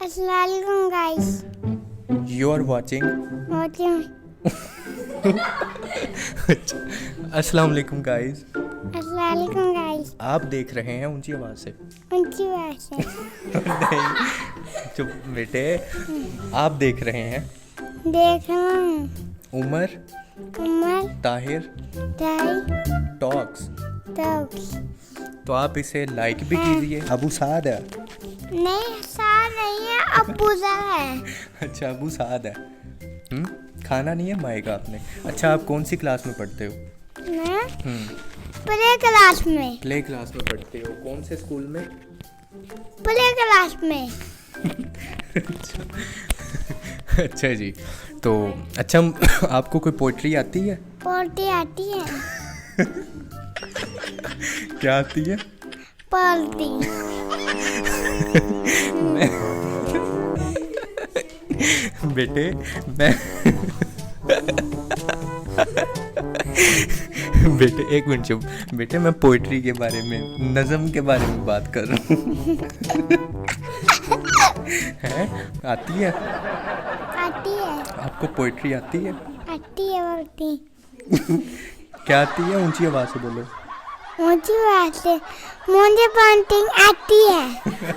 Assalamualaikum guys. You are watching. अस्सलाम वालेकुम guys. Assalamualaikum guys. आप देख रहे हैं ऊंची आवाज से। ऊंची आवाज से। नहीं, चुप बेटे। आप देख रहे हैं देख रहा हूँ। उमर ताहिर ताई टॉक्स। टॉक्स। तो आप इसे लाइक भी कीजिए। अबू साद है। नहीं सार नहीं है, अबूजा है। अच्छा अबू साद है। खाना नहीं है माएगा आपने। अच्छा आप कौन सी क्लास में पढ़ते हो? मैं प्ले क्लास में। प्ले क्लास में पढ़ते हो। कौन से स्कूल में? प्ले क्लास में। अच्छा जी। तो अच्छा आपको कोई पोइट्री आती है? पोल्ट्री आती है। क्या आती है? पोल्ट्री। बेटे मैं बेटे एक मिनट चुप। बेटे मैं पोइट्री के बारे में, नज़म के बारे में बात कर रहा हूँ। है आती है? आती है। आपको पोइट्री आती है? आती है पोल्ट्री। क्या आती है? ऊंची आवाज से बोलो। ऊंची आवाज से मुझे पेंटिंग आती है।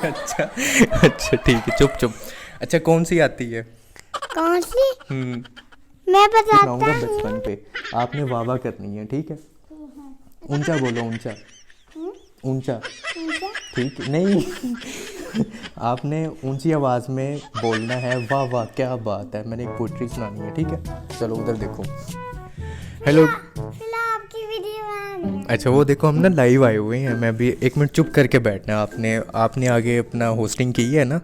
अच्छा अच्छा ठीक है, चुप चुप। अच्छा कौन सी आती है? कौन सी? मैं सिखाऊंगा बताता हूँ। बचपन पे। आपने वाह वाह करनी है, ठीक है? ऊंचा बोलो, ऊंचा ऊंचा। ठीक है नहीं। आपने ऊंची आवाज में बोलना है वाह वाह क्या बात है। मैंने एक पोइट्री सुनानी है, ठीक है? चलो उधर देखो। हेलो। फिलहाल आपकी वीडियो बनानी है। अच्छा वो देखो, हम ना लाइव आए हुए हैं। मैं भी एक मिनट चुप करके बैठना। आपने आगे अपना होस्टिंग की है ना,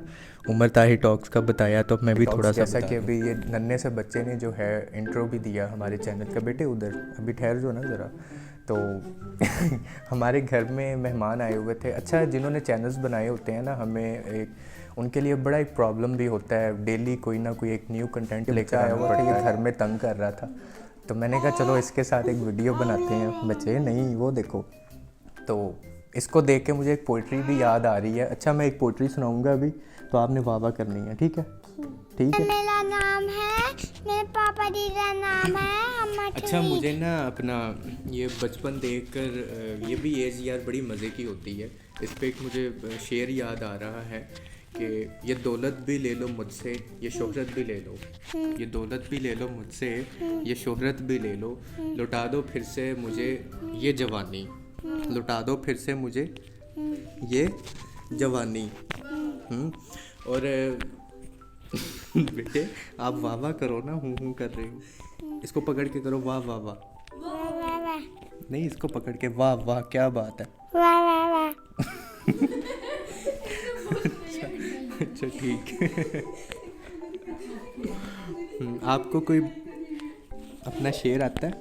उमर ताहिर टॉक्स का बताया, तो मैं भी थोड़ा सा जैसा कि अभी ये नन्हे से बच्चे ने जो है इंट्रो भी दिया हमारे चैनल का। बेटे उधर अभी ठहर जो ना ज़रा। तो हमारे घर में मेहमान आए हुए थे। अच्छा जिन्होंने चैनल्स बनाए होते हैं ना, हमें एक उनके लिए बड़ा एक प्रॉब्लम भी होता है। डेली कोई ना कोई एक न्यू कंटेंट लेकर आया हुआ था, ये घर में तंग कर रहा था। तो मैंने कहा चलो इसके साथ एक वीडियो बनाते हैं। बच्चे नहीं वो देखो, तो इसको देख के मुझे एक पोइट्री भी याद आ रही है। अच्छा मैं एक पोइट्री सुनाऊंगा अभी, तो आपने वाह वाह करनी है, ठीक है? ठीक है। मेरा नाम है, मेरे पापा जी का नाम है। अच्छा मुझे ना अपना ये बचपन देखकर ये भी एज यार बड़ी मज़े की होती है। इस पे एक मुझे शेर याद आ रहा है कि ये दौलत भी ले लो मुझसे, ये शोहरत भी ले लो। ये दौलत भी ले लो मुझसे, ये शोहरत भी ले लो। लुटा दो फिर से मुझे ये जवानी। लुटा दो फिर से मुझे ये जवानी। और बेटे आप वाह वाह करो ना, हूँ कर रहे हो। इसको पकड़ के करो वाह वाह वाह। वाह वाह वाह। नहीं इसको पकड़ के वाह वाह क्या बात है। वाह वाह वाह। अच्छा ठीक है। आपको कोई अपना शेर आता है?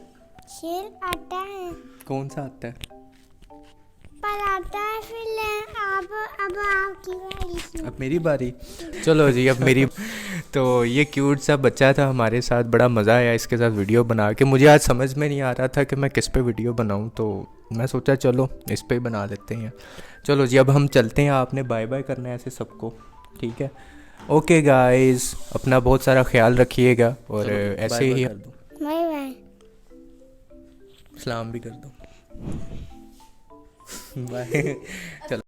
शेर आता है कौन सा आता है? पर आता है फिर अब आपकी बारी। अब मेरी बारी। चलो जी अब मेरी। तो ये क्यूट सा बच्चा था हमारे साथ, बड़ा मज़ा आया इसके साथ वीडियो बना के। मुझे आज समझ में नहीं आ रहा था कि मैं किस पे वीडियो बनाऊं, तो मैं सोचा चलो इस पे ही बना लेते हैं। चलो जी अब हम चलते हैं। आपने बाय बाय करना है ऐसे सबको, ठीक है? ओके गाइस, अपना बहुत सारा ख्याल रखिएगा और ऐसे ही बाय बाय। सलाम भी कर दो। बाय। चलो।